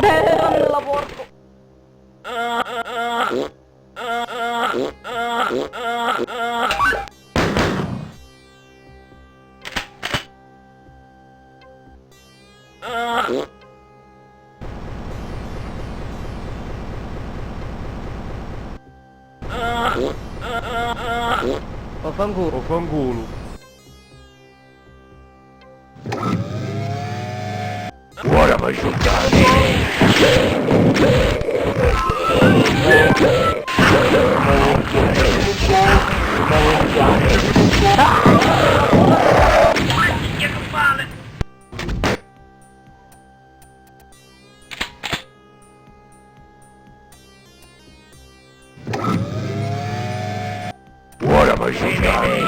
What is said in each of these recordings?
Nella porco. Vaffanculo, vaffanculo. Ora mi aiutare! Ora mi aiutare!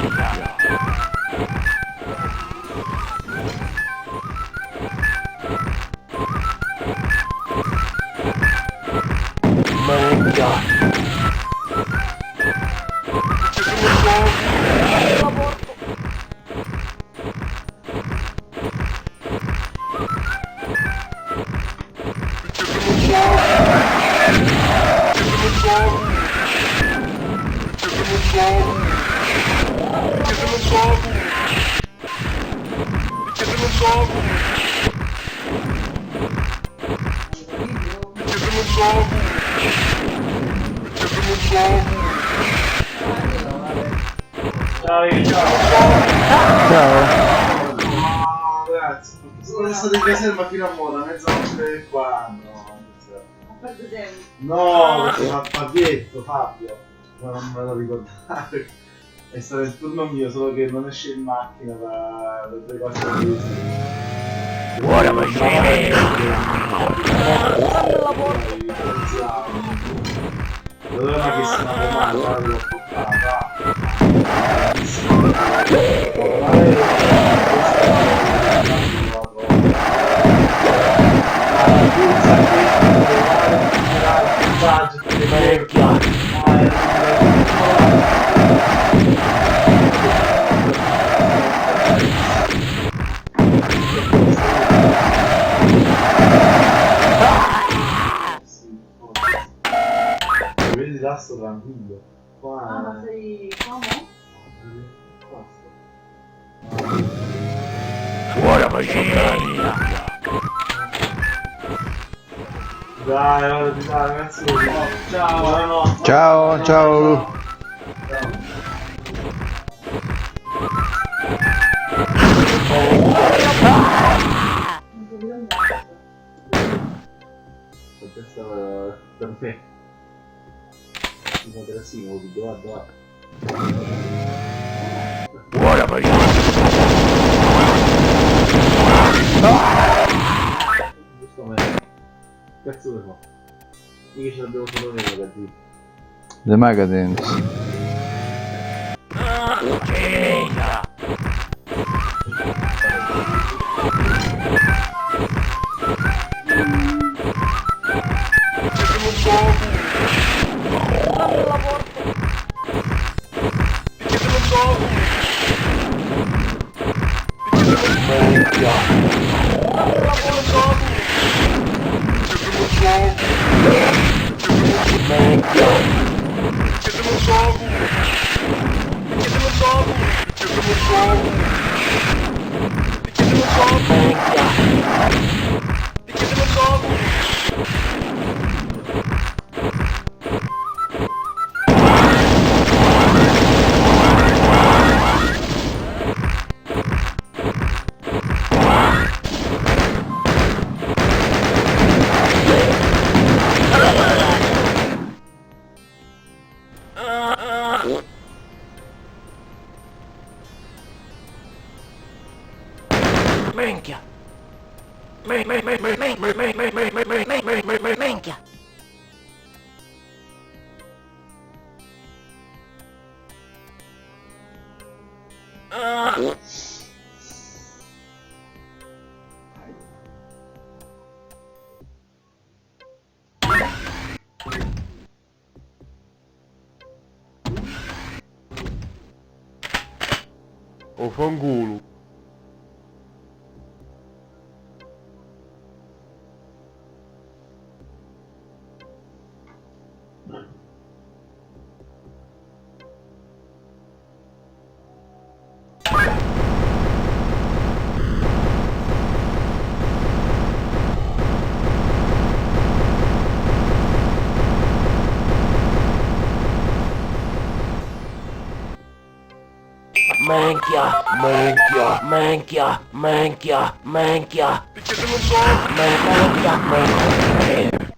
Ciao. Ragazzi, sono stato in caserma fino a moda, mezzanotte qua. No, Fabietto, Fabio. Ma non me lo ricordare. È stato il turno mio, solo che non esce in macchina da 3-4 mesi. Ora mi aiutare! Doveva che si male, l'ho portata. Vedi l'asso tranquillo. Qua ma sei qua Ora mi aiutare! dai, ora ti dai, ragazzi. Ciao, buonanotte. Ciao, ciao. Questa per me. Un grassino, guarda. Ora mi aiutare! Giustamente. Cazzo ne fa? Mica ce l'abbiamo solo nei magazzini. The Magazines. Minchia! Minchia! O fanculo. Manchia, manchia, manchia, manchia, manchia. Manchia, manchia.